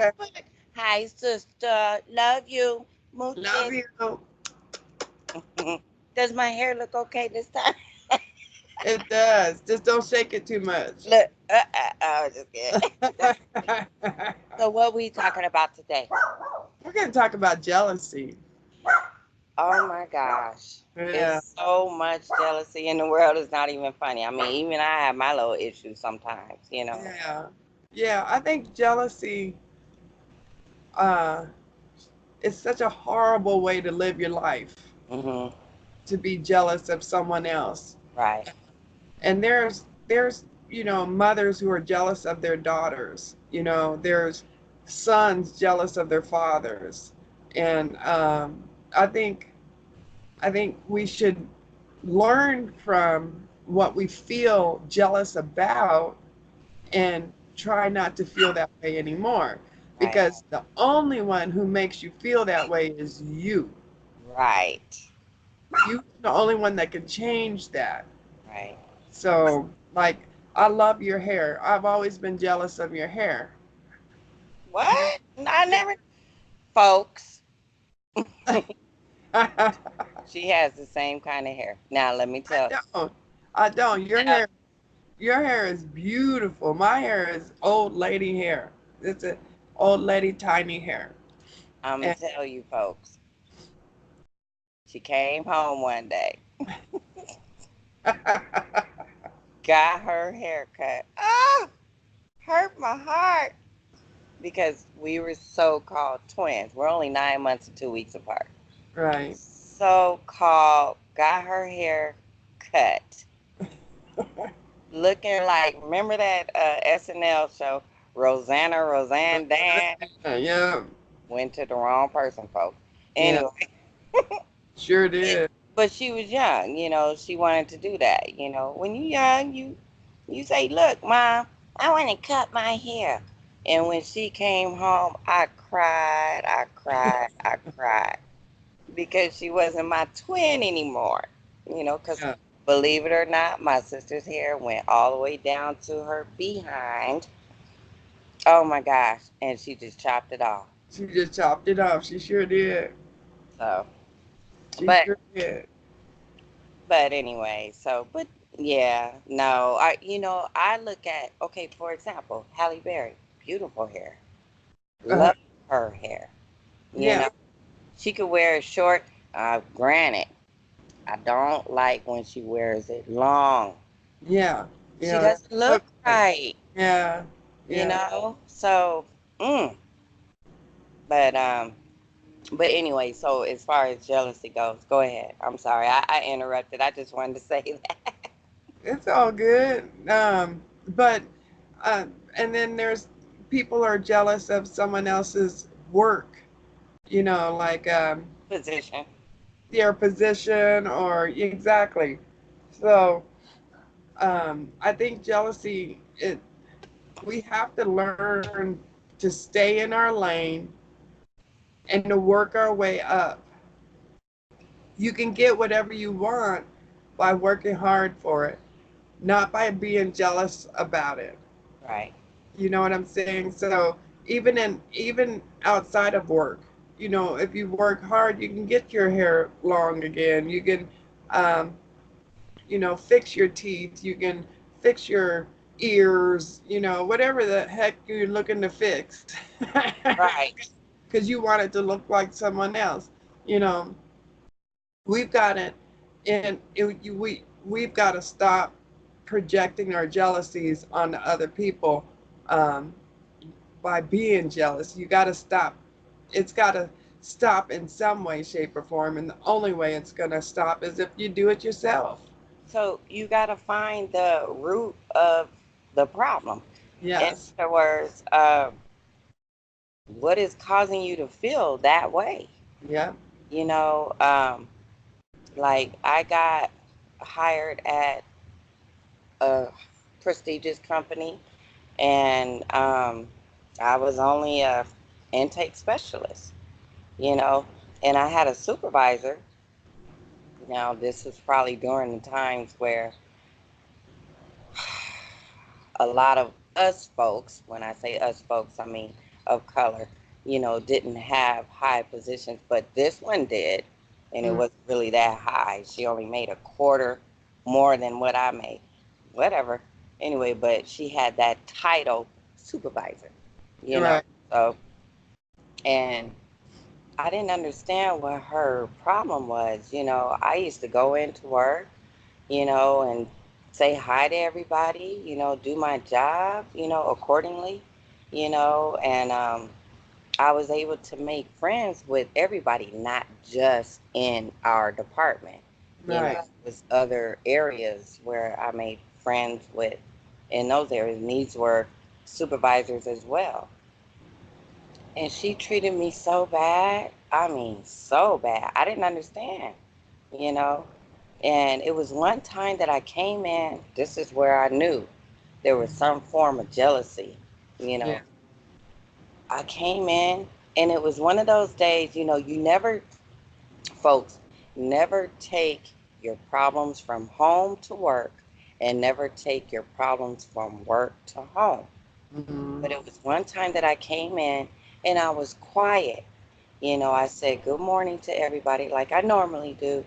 Facebook. Hi, sister. Love you. Love Mooches. you. Does my hair look okay this time? It does. Just don't shake it too much. Look, I was just kidding. So, what we talking about today? We're going to talk about jealousy. Oh my gosh. Yeah. It's so much jealousy in the world. It's not even funny. I mean, even I have my little issues sometimes. Yeah. Yeah. I think jealousy uh, is such a horrible way to live your life, Hmm. to be jealous of someone else. Right. And there's mothers who are jealous of their daughters. There's sons jealous of their fathers. And I think we should learn from what we feel jealous about and try not to feel that way anymore, Right. because the only one who makes you feel that way is you. Right. You're the only one that can change that. Right. So, like, I love your hair. I've always been jealous of your hair. What? I never. Folks, I she has the same kind of hair. Now, let me tell don't. I don't. Your you. hair, your hair is beautiful. My hair is old lady hair. It's a old lady tiny hair. I'm going And to tell you, folks. She came home one day, got her hair cut. Ah, hurt my heart. Because we were so called twins. We're only 9 months and 2 weeks apart. right. So called, got her hair cut. Looking like, remember that SNL show, Roseanne Dan? Yeah. Went to the wrong person, folks. Yeah. Anyway, Sure did. but she was young. She wanted to do that. When you young, you say, "Look, mom, I want to cut my hair." And when she came home, I cried, I cried, I cried because she wasn't my twin anymore. Because Yeah. believe it or not, my sister's hair went all the way down to her behind. Oh my gosh. And she just chopped it off. She just chopped it off. She sure did. So, She but sure did. But anyway, but yeah, no, I look at, okay, for example, Halle Berry, beautiful hair, Uh, love her hair. You yeah. know, she could wear it short. Granted, I don't like when she wears it long. Yeah. She Yeah. doesn't look Okay. right. Yeah. You Yeah. know, so, but but anyway, so as far as jealousy goes, go ahead. I'm sorry, I interrupted. I just wanted to say that. It's all good. But uh, and then there's people are jealous of someone else's work. Like Position. their position or exactly. So I think jealousy. We have to learn to stay in our lane and to work our way up. You can get whatever you want by working hard for it, not by being jealous about it. Right. You know what I'm saying? So even outside of work, if you work hard, you can get your hair long again. You can, um, fix your teeth. You can fix your ears. Whatever the heck you're looking to fix, Right. because you want it to look like someone else. You know, we've got it, and we've got to stop projecting our jealousies onto other people. Um, by being jealous. You got to stop. It's got to stop in some way, shape, or form. And the only way it's going to stop is if you do it yourself. So you got to find the root of the problem. In Yes. other words, what is causing you to feel that way? Yeah. You know, like I got hired at a prestigious company, and I was only a intake specialist. You know, and I had a supervisor. Now this was probably during the times where a lot of us folks, when I say us folks, I mean of color, didn't have high positions, but this one did, and it Mm, wasn't really that high. She only made a quarter more than what I made. Whatever. Anyway, but she had that title supervisor, you know. right. So, and I didn't understand what her problem was. I used to go into work, and say hi to everybody, do my job, accordingly, and I was able to make friends with everybody, not just in our department. Right. It was other areas where I made friends with in those areas. And these were supervisors as well. And she treated me so bad. I mean, so bad. I didn't understand, you know. And it was one time that I came in, this is where I knew there was some form of jealousy, you Yeah. know. I came in and it was one of those days, you never, folks, never take your problems from home to work and never take your problems from work to home. Mm, But it was one time that I came in and I was quiet. I said good morning to everybody like I normally do.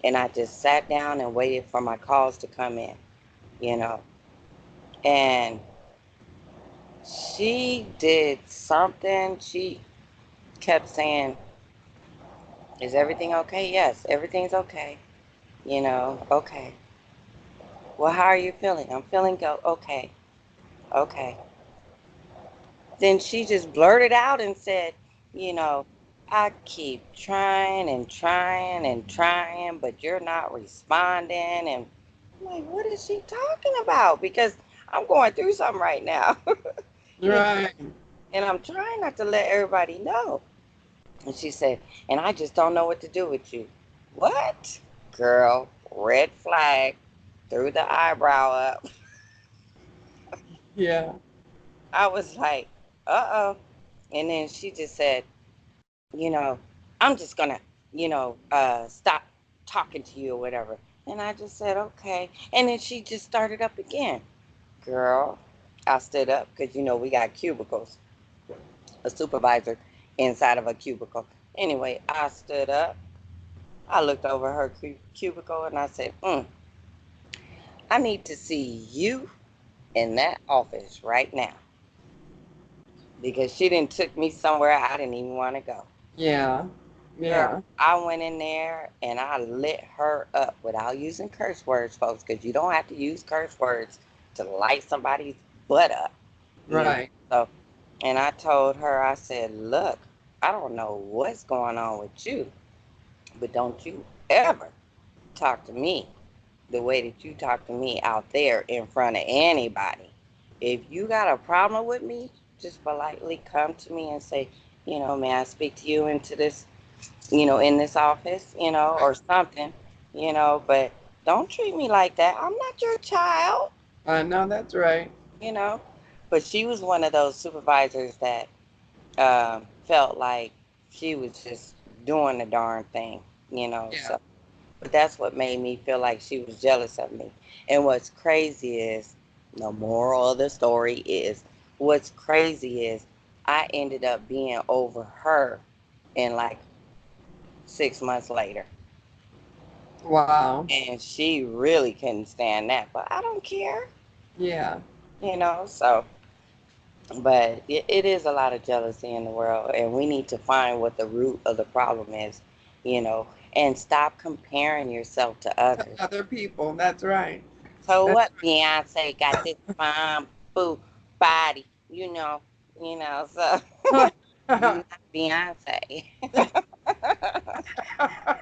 And I just sat down and waited for my calls to come in, you know. And she did something. She kept saying, is everything okay? Yes, everything's okay. Okay. Well, how are you feeling? I'm feeling okay. Okay. Then she just blurted out and said, you know, I keep trying and trying and trying, but you're not responding. And I'm like, what is she talking about? Because I'm going through something right now. you know, right. and I'm trying not to let everybody know. And she said, and I just don't know what to do with you. What? Girl, red flag, threw the eyebrow up. Yeah. I was like, uh-oh. And then she just said, you know, I'm just gonna, stop talking to you or whatever. And I just said, okay. And then she just started up again. Girl, I stood up because, we got cubicles, a supervisor inside of a cubicle. Anyway, I stood up. I looked over her cubicle and I said, I need to see you in that office right now because she didn't took me somewhere I didn't even want to go. Yeah. Girl, Yeah. I went in there and I lit her up without using curse words, folks, because you don't have to use curse words to light somebody's butt up, you know. Right. So, and I told her, I said, look, I don't know what's going on with you, but don't you ever talk to me the way that you talk to me out there in front of anybody. If you got a problem with me, just politely come to me and say, may I speak to you into this, in this office, or something, but don't treat me like that. I'm not your child, I know that's right. you know. But she was one of those supervisors that felt like she was just doing the darn thing, Yeah. so. But that's what made me feel like she was jealous of me. And what's crazy is, the moral of the story is, what's crazy is I ended up being over her in like 6 months later. Wow. And she really couldn't stand that. But I don't care, Yeah. so. But it is a lot of jealousy in the world. And we need to find what the root of the problem is, and stop comparing yourself to To others. other people. That's right. So That's what? Beyonce got this fine boo body, So right. you not Beyonce.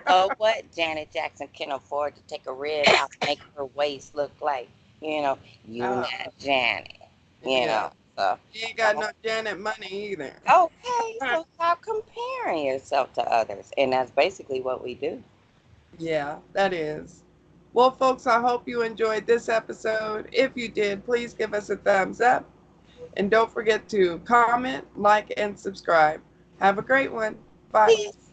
So what? Janet Jackson can afford to take a rib out, make her waist look like, you know, you uh, not Janet, you yeah. know. So You ain't got don't. no Janet money either. Okay, so stop comparing yourself to others, and that's basically what we do. Yeah, that is. Well, folks, I hope you enjoyed this episode. If you did, please give us a thumbs up. And don't forget to comment, like, and subscribe. Have a great one. Bye. Peace.